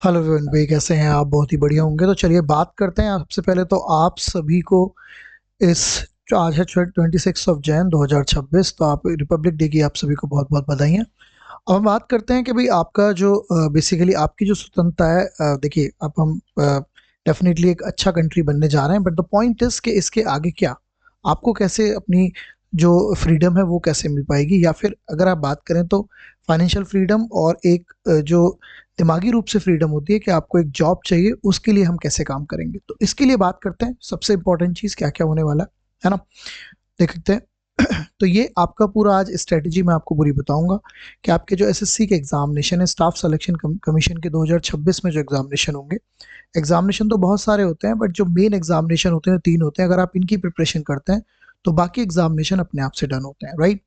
Hello everyone भाई, कैसे हैं आप? बहुत ही बढ़िया होंगे। तो चलिए बात करते हैं। सबसे पहले तो आप सभी को इस जो आज है 26 जैन 2026, तो आप रिपब्लिक डे की आप सभी को बहुत बहुत बधाइयाँ। अब हम बात करते हैं कि भाई आपका जो बेसिकली आपकी जो स्वतंत्रता है, देखिए अब हम डेफिनेटली एक अच्छा कंट्री बनने जा रहे हैं, बट द पॉइंट इज कि इसके आगे क्या, आपको कैसे अपनी जो फ्रीडम है वो कैसे मिल पाएगी, या फिर अगर आप बात करें तो फाइनेंशियल फ्रीडम और एक जो दिमागी रूप से फ्रीडम होती है कि आपको एक जॉब चाहिए, उसके लिए हम कैसे काम करेंगे। तो इसके लिए बात करते हैं सबसे इंपॉर्टेंट चीज़ क्या क्या होने वाला है ना। देख सकते हैं। तो ये आपका पूरा आज स्ट्रेटजी मैं आपको पूरी बताऊंगा कि आपके जो एसएससी के एग्जामिनेशन है, स्टाफ सिलेक्शन कमीशन के 2026 में जो एग्जामिनेशन होंगे। एग्जामिनेशन तो बहुत सारे होते हैं, बट जो मेन एग्जामिनेशन होते हैं 3 होते हैं। अगर आप इनकी प्रिपरेशन करते हैं तो बाकी एग्जामिनेशन अपने आप से डन होते हैं, राइट।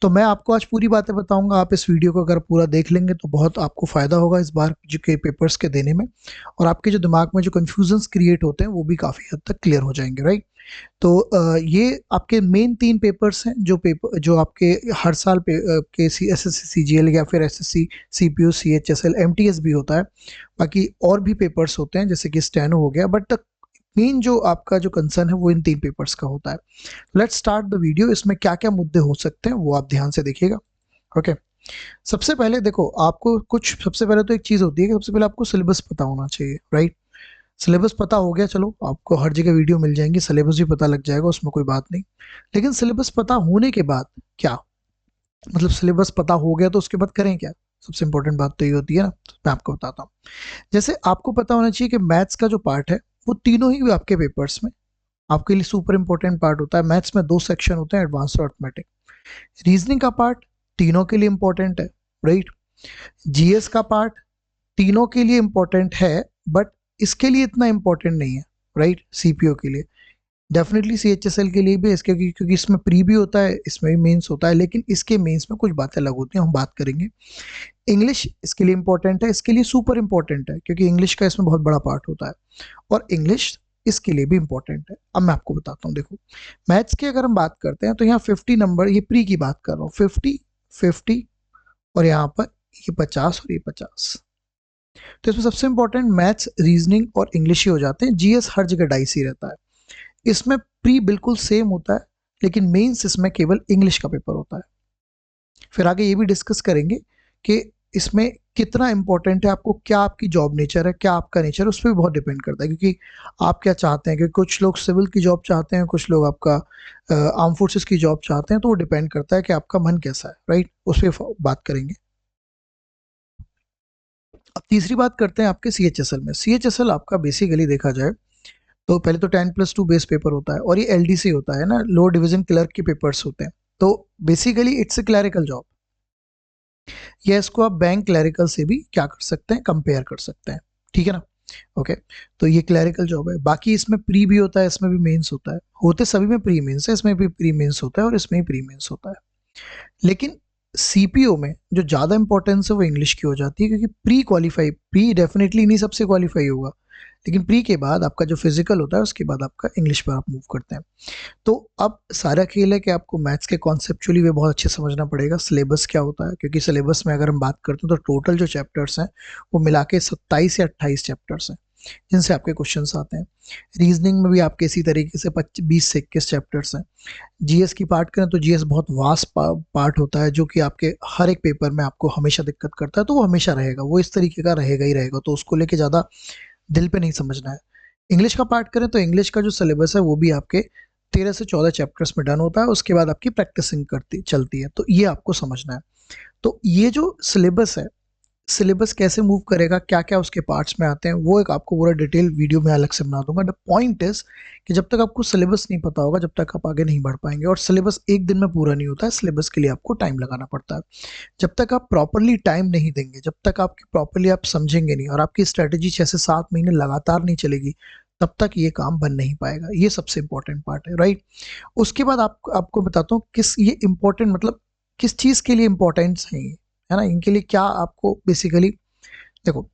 तो मैं आपको आज पूरी बातें बताऊंगा। आप इस वीडियो को अगर पूरा देख लेंगे तो बहुत आपको फ़ायदा होगा इस बार जो के पेपर्स के देने में, और आपके जो दिमाग में जो कन्फ्यूजन्स क्रिएट होते हैं वो भी काफ़ी हद तक क्लियर हो जाएंगे, राइट। तो ये आपके मेन 3 पेपर्स हैं जो आपके हर साल के एसएससी सीजीएल या फिर एसएससी सीपीयू सीएचएसएल एमटीएस भी होता है। बाकी और भी पेपर्स होते हैं जैसे कि स्टेनो हो गया, बट मेन जो आपका जो कंसर्न है वो इन 3 पेपर्स का होता है। Let's start the video. इसमें क्या क्या मुद्दे हो सकते हैं वो आप ध्यान से देखिएगा। ओके। सबसे पहले देखो, आपको कुछ सबसे पहले तो एक चीज होती है कि सबसे पहले आपको सिलेबस पता होना चाहिए, राइट। सिलेबस पता हो गया, चलो आपको हर जगह वीडियो मिल जाएंगी, सिलेबस भी पता लग जाएगा, उसमें कोई बात नहीं। लेकिन सिलेबस पता होने के बाद क्या, मतलब सिलेबस पता हो गया तो उसके बाद करें क्या? सबसे इंपॉर्टेंट बात तो ये होती है ना। तो मैं आपको बताता हूँ। जैसे आपको पता होना चाहिए कि मैथ्स का जो पार्ट है वो तीनों ही आपके पेपर्स में आपके लिए सुपर इंपॉर्टेंट पार्ट होता है। मैथ्स में 2 सेक्शन होते हैं, एडवांस और अर्थमेटिक। रीजनिंग का पार्ट तीनों के लिए इंपॉर्टेंट है, राइट। जीएस का पार्ट तीनों के लिए इंपॉर्टेंट है, बट इसके लिए इतना इंपॉर्टेंट नहीं है, राइट। सीपीओ के लिए डेफिनेटली, सीएचएसएल के लिए भी इसके, क्योंकि इसमें प्री भी होता है, इसमें भी मेंस होता है, लेकिन इसके मेंस में कुछ बातें अलग होती हैं, हम बात करेंगे। इंग्लिश इसके लिए इंपॉर्टेंट है, इसके लिए सुपर इंपॉर्टेंट है, क्योंकि इंग्लिश का इसमें बहुत बड़ा पार्ट होता है, और इंग्लिश इसके लिए भी इंपॉर्टेंट है। अब मैं आपको बताता हूँ। देखो, मैथ्स की अगर हम बात करते हैं तो यहाँ 50 नंबर, ये प्री की बात कर रहा हूँ, 50 50, और यहाँ पर ये 50 और ये 50। तो इसमें सबसे इंपॉर्टेंट मैथ्स, रीजनिंग और इंग्लिश ही हो जाते हैं। जीएस हर जगह डाइस ही रहता है। इसमें प्री बिल्कुल सेम होता है, लेकिन मेंस इसमें केवल इंग्लिश का पेपर होता है। फिर आगे ये भी डिस्कस करेंगे कि इसमें कितना इंपॉर्टेंट है आपको, क्या आपकी जॉब नेचर है, क्या आपका नेचर है, उस पर भी बहुत डिपेंड करता है। क्योंकि आप क्या चाहते हैं, क्योंकि कुछ लोग सिविल की जॉब चाहते हैं, कुछ लोग आपका आर्म फोर्सेस की जॉब चाहते हैं, तो वो डिपेंड करता है कि आपका मन कैसा है, राइट। उस पर बात करेंगे। अब तीसरी बात करते हैं आपके सीएचएसएल में। सीएचएसएल आपका बेसिकली देखा जाए तो पहले तो 10+2 बेस पेपर होता है, और ये एलडीसी होता है ना, लो डिवीजन क्लर्क के पेपर्स होते हैं। तो basically it's a clerical job, या इसको आप बैंक क्लरिकल से भी क्या कर सकते हैं, कंपेयर कर सकते हैं, ठीक है ना। ओके। तो ये क्लरिकल जॉब है। बाकी इसमें प्री भी होता है, इसमें भी मेंस होता है, होते सभी में प्री मेंस है, इसमें भी प्री मेंस होता है और इसमें भी प्री मेंस होता है। लेकिन सीपीओ में जो ज़्यादा इंपॉर्टेंस है वो इंग्लिश की हो जाती है, क्योंकि प्री क्वालिफाई, प्री डेफिनेटली नहीं सबसे क्वालिफाई होगा, लेकिन प्री के बाद आपका जो फिजिकल होता है उसके बाद आपका इंग्लिश पर आप मूव करते हैं। तो अब सारा खेल है कि आपको मैथ्स के कॉन्सेप्चुअली वे बहुत अच्छे समझना पड़ेगा, सिलेबस क्या होता है, क्योंकि सिलेबस में अगर हम बात करते हैं तो टोटल जो चैप्टर्स हैं वो मिला के 27 या 28 चैप्टर्स हैं, जिनसे आपके क्वेश्चन आते हैं। रीजनिंग में भी आपके इसी तरीके से 20 से 21 चैप्टर्स हैं। जीएस की बात करें तो जीएस बहुत वास्ट पार्ट होता है, जो कि आपके हर एक पेपर में आपको हमेशा दिक्कत करता है, तो वो हमेशा रहेगा, वो इस तरीके का रहेगा ही रहेगा, तो उसको लेके ज़्यादा दिल पे नहीं समझना है। इंग्लिश का पार्ट करें तो इंग्लिश का जो सिलेबस है वो भी आपके 13 से 14 चैप्टर्स में डन होता है, उसके बाद आपकी प्रैक्टिसिंग करती चलती है, तो ये आपको समझना है। तो ये जो सिलेबस है, सिलेबस कैसे मूव करेगा, क्या क्या उसके पार्ट्स में आते हैं, वो एक आपको पूरा डिटेल वीडियो में अलग से बना दूंगा। द पॉइंट इज कि जब तक आपको सिलेबस नहीं पता होगा, जब तक आप आगे नहीं बढ़ पाएंगे, और सिलेबस एक दिन में पूरा नहीं होता है, सिलेबस के लिए आपको टाइम लगाना पड़ता है। जब तक आप प्रॉपरली टाइम नहीं देंगे, जब तक आप प्रॉपरली आप समझेंगे नहीं, और आपकी स्ट्रेटेजी 6 से 7 महीने लगातार नहीं चलेगी, तब तक ये काम बन नहीं पाएगा। ये सबसे इंपॉर्टेंट पार्ट है, राइट। उसके बाद आपको बताता हूँ किस ये इंपॉर्टेंट, मतलब किस चीज़ के लिए इंपॉर्टेंस है ये, है ना, इनके लिए क्या आपको बेसिकली। देखो,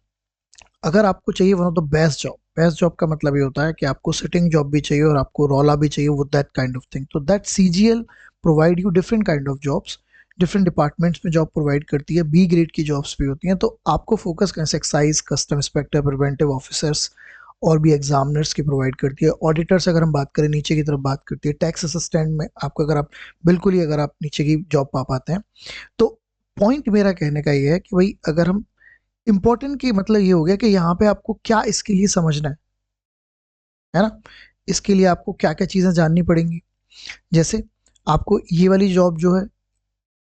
अगर आपको चाहिए one of the best job का मतलब ये होता है कि आपको सिटिंग जॉब भी चाहिए और आपको रौला भी चाहिए, with that kind of thing, तो that CGL provide you different kind of jobs, different departments में जॉब प्रोवाइड करती है, बी ग्रेड की जॉब्स भी होती हैं। तो आपको फोकस करना है, excise, custom inspector, preventive officers और भी एग्जामिनर्स की प्रोवाइड करती है। ऑडिटर्स अगर हम बात करें नीचे की तरफ बात करती है। टैक्स असिस्टेंट में आपको अगर आप बिल्कुल ही अगर आप नीचे की जॉब पा पाते हैं तो पॉइंट मेरा कहने का ये है कि भाई अगर हम इम्पोर्टेंट की मतलब ये हो गया कि यहाँ पे आपको क्या इसके लिए समझना है ना, इसके लिए आपको क्या क्या चीज़ें जाननी पड़ेंगी। जैसे आपको ये वाली जॉब जो है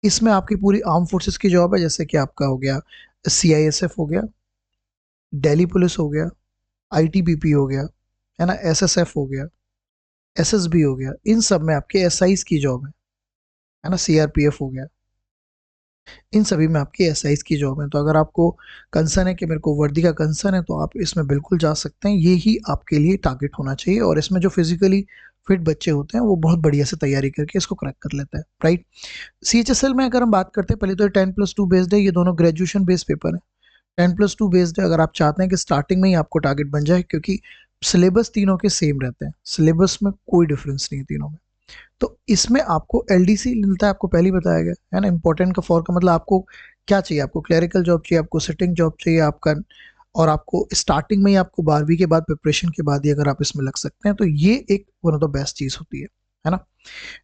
इसमें आपकी पूरी आर्म फोर्सेस की जॉब है, जैसे कि आपका हो गया CISF हो गया, दिल्ली पुलिस हो गया, ITBP हो गया, है ना, SSF हो गया, SSB हो गया, इन सब में आपके SIs की जॉब है ना, CRPF हो गया, इन सभी में आपकी SIs की जॉब है। तो अगर आपको कंसर्न है कि मेरे को वर्दी का कंसर्न है तो आप इसमें बिल्कुल जा सकते हैं, ये ही आपके लिए टारगेट होना चाहिए। और इसमें जो फिजिकली फिट बच्चे होते हैं वो बहुत बढ़िया से तैयारी करके इसको क्रैक कर लेते हैं, राइट। CHSL में अगर हम बात करते हैं, पहले तो 10+2 बेस्ड है, ये दोनों ग्रेजुएशन बेस्ड पेपर है। 10+2 बेस्ड है, अगर आप चाहते हैं कि स्टार्टिंग में ही आपको टारगेट बन जाए, क्योंकि सिलेबस तीनों के सेम रहते हैं, सिलेबस में कोई डिफरेंस नहीं है तीनों में। तो इसमें आपको LDC मिलता है, आपको पहले ही बताया गया है ना। इंपॉर्टेंट का फॉर का मतलब आपको क्या चाहिए, आपको क्लरिकल जॉब चाहिए, आपको सिटिंग जॉब चाहिए आपका, और आपको स्टार्टिंग में ही आपको 12वीं के बाद प्रिपरेशन के बाद ही अगर आप इसमें लग सकते हैं तो ये एक वन ऑफ द बेस्ट चीज़ होती है ना।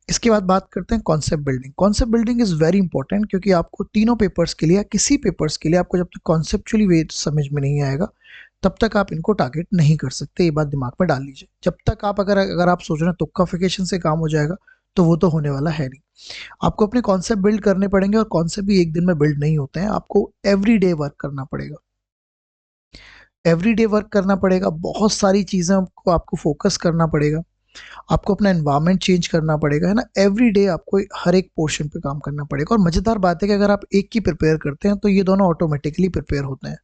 इसके बाद बात करते हैं concept building. Concept building is very important, क्योंकि आपको तीनों पेपर्स के लिए या किसी पेपर्स के लिए आपको जब तक कॉन्सेप्चुअली वे समझ में नहीं आएगा तब तक आप इनको टारगेट नहीं कर सकते। ये बात दिमाग में डाल लीजिए। जब तक आप अगर आप सोच रहे हैं तुक्काफिकेशन से काम हो जाएगा तो वो तो होने वाला है नहीं। आपको अपने कॉन्सेप्ट बिल्ड करने पड़ेंगे, और कॉन्सेप्ट भी एक दिन में बिल्ड नहीं होते हैं, आपको एवरी डे वर्क करना पड़ेगा। एवरी डे वर्क करना पड़ेगा, बहुत सारी चीज़ें को आपको फोकस करना पड़ेगा, आपको अपना एनवायरनमेंट चेंज करना पड़ेगा, है ना। एवरी डे आपको हर एक पोर्शन पे काम करना पड़ेगा। और मज़ेदार बात है कि अगर आप एक की प्रिपेयर करते हैं तो ये दोनों ऑटोमेटिकली प्रिपेयर होते हैं,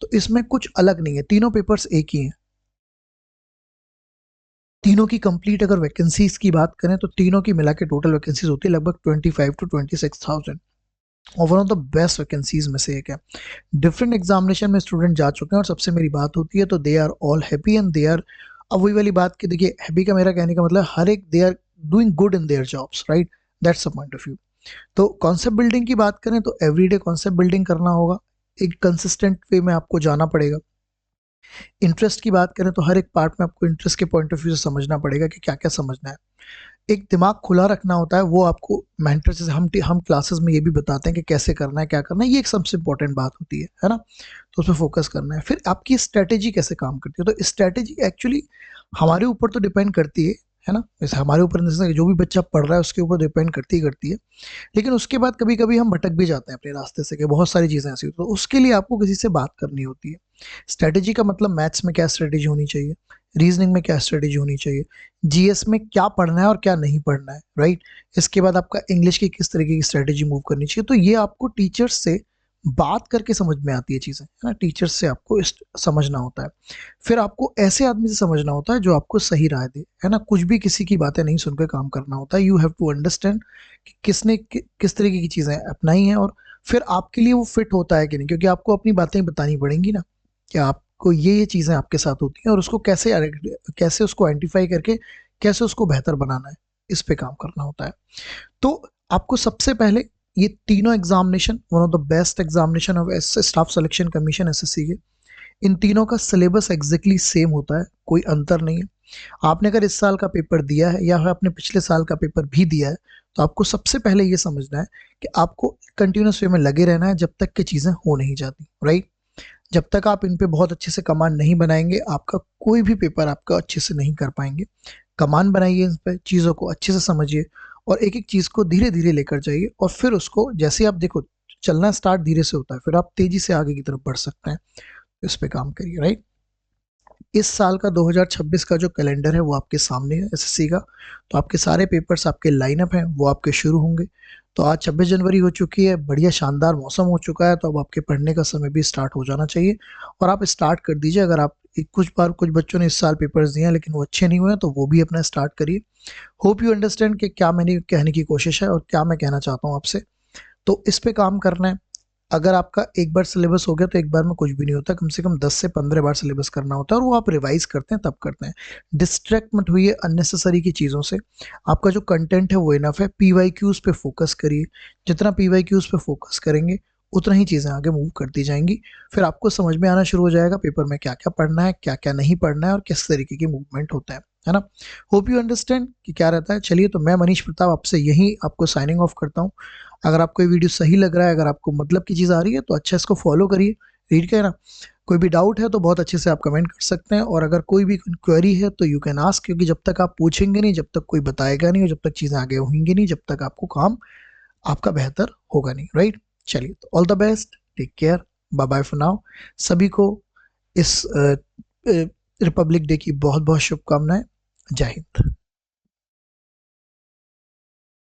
तो इसमें कुछ अलग नहीं है, तीनों पेपर्स एक ही हैं। तीनों की कंप्लीट अगर वैकेंसीज की बात करें तो तीनों की मिला के टोटल वैकेंसीज होती है लगभग 25 to 26,000, और one of the best vacancies में से एक है। डिफरेंट एग्जामिनेशन में स्टूडेंट जा चुके हैं और सबसे मेरी बात होती है तो they are all happy and they are, अब वही वाली बात कि देखिए हैप्पी का मेरा कहने का मतलब हर एक they are doing good in their jobs, right, that's the point of view. तो कॉन्सेप्ट बिल्डिंग की बात करें तो एवरीडे कॉन्सेप्ट बिल्डिंग करना होगा, एक कंसिस्टेंट वे में आपको जाना पड़ेगा। इंटरेस्ट की बात करें तो हर एक पार्ट में आपको इंटरेस्ट के पॉइंट ऑफ व्यू से समझना पड़ेगा कि क्या क्या समझना है। एक दिमाग खुला रखना होता है, वो आपको मेंटर से हम क्लासेस में ये भी बताते हैं कि कैसे करना है, क्या करना है, ये एक सबसे इंपॉर्टेंट बात होती है ना। तो उसमें फोकस करना है। फिर आपकी स्ट्रेटेजी कैसे काम करती है, तो स्ट्रेटेजी एक्चुअली हमारे ऊपर तो डिपेंड करती है ना, जैसे हमारे ऊपर जो भी बच्चा पढ़ रहा है उसके ऊपर डिपेंड करती ही करती है। लेकिन उसके बाद कभी कभी हम भटक भी जाते हैं अपने रास्ते से, कि बहुत सारी चीज़ें ऐसी, तो उसके लिए आपको किसी से बात करनी होती है। स्ट्रेटेजी का मतलब मैथ्स में क्या स्ट्रेटेजी होनी चाहिए, रीजनिंग में क्या स्ट्रेटेजी होनी चाहिए, GS में क्या पढ़ना है और क्या नहीं पढ़ना है, राइट। इसके बाद आपका इंग्लिश की किस तरीके की स्ट्रेटेजी मूव करनी चाहिए। तो ये आपको टीचर्स से बात करके समझ में आती है चीज़ें, है ना, टीचर्स से आपको समझना होता है। फिर आपको ऐसे आदमी से समझना होता है जो आपको सही राय दे, है ना, कुछ भी किसी की बातें नहीं सुनकर काम करना होता है। यू हैव टू अंडरस्टैंड कि किसने किस तरीके की चीज़ें अपनाई हैं, और फिर आपके लिए वो फिट होता है कि नहीं, क्योंकि आपको अपनी बातें बतानी पड़ेंगी ना, कि आपको ये चीज़ें आपके साथ होती हैं और उसको कैसे उसको आइडेंटिफाई करके कैसे उसको बेहतर बनाना है, इस पे काम करना होता है। तो आपको सबसे पहले ये तीनों examination one of the best examination of staff selection commission SSC के, इन तीनों का सिलेबस एग्जैक्टली सेम होता है, कोई अंतर नहीं है। आपने अगर इस साल का पेपर दिया है या आपने पिछले साल का पेपर भी दिया है तो आपको सबसे पहले ये समझना है कि आपको कंटिन्यूस वे में लगे रहना है जब तक कि चीज़ें हो नहीं जाती, राइट। जब तक आप इन पे बहुत अच्छे से कमांड नहीं बनाएंगे आपका कोई भी पेपर आपका अच्छे से नहीं कर पाएंगे। कमांड बनाइए, इन पर चीज़ों को अच्छे से समझिए और एक एक चीज़ को धीरे धीरे लेकर जाइए, और फिर उसको जैसे आप देखो चलना स्टार्ट धीरे से होता है, फिर आप तेजी से आगे की तरफ बढ़ सकते हैं। इस पे काम करिए, राइट। इस साल का 2026 का जो कैलेंडर है वो आपके सामने है SSC का, तो आपके सारे पेपर्स आपके लाइनअप हैं वो आपके शुरू होंगे। तो आज 26 जनवरी हो चुकी है, बढ़िया शानदार मौसम हो चुका है, तो अब आपके पढ़ने का समय भी स्टार्ट हो जाना चाहिए और आप स्टार्ट कर दीजिए। अगर आप कुछ बच्चों ने इस साल पेपर्स दिए हैं लेकिन वो अच्छे नहीं हुए हैं तो वो भी अपना स्टार्ट करिए। होप यू अंडरस्टैंड कि क्या मैंने कहने की कोशिश है और क्या मैं कहना चाहता हूँ आपसे। तो इस पे काम करना है। अगर आपका एक बार सिलेबस हो गया तो एक बार में कुछ भी नहीं होता, कम से कम 10 से 15 बार सिलेबस करना होता है, और वो आप रिवाइज करते हैं तब करते हैं। डिस्ट्रैक्ट मत होइए अननेसेसरी की चीज़ों से। आपका जो कंटेंट है वो इनफ है। पीवाईक्यूज पे फोकस करिए, जितना पीवाईक्यूज पे फोकस करेंगे उतना ही चीज़ें आगे मूव करती जाएंगी। फिर आपको समझ में आना शुरू हो जाएगा पेपर में क्या क्या पढ़ना है, क्या क्या नहीं पढ़ना है, और किस तरीके की मूवमेंट होता है ना। होप यू अंडरस्टैंड कि क्या रहता है। चलिए, तो मैं मनीष प्रताप आपसे यही आपको साइनिंग ऑफ करता हूँ। अगर आपको ये वीडियो सही लग रहा है, अगर आपको मतलब की चीज़ आ रही है, तो अच्छा इसको फॉलो करिए, रीड करिए ना। कोई भी डाउट है तो बहुत अच्छे से आप कमेंट कर सकते हैं, और अगर कोई भी क्वेरी है तो यू कैन आस्क, क्योंकि जब तक आप पूछेंगे नहीं, जब तक कोई बताएगा नहीं, और जब तक चीज़ें आगे होंगी नहीं, जब तक आपको काम आपका बेहतर होगा नहीं, राइट। चलिए, तो all the best, take care, bye bye for now. सभी को इस रिपब्लिक डे की बहुत बहुत शुभकामनाएं। जय हिंद।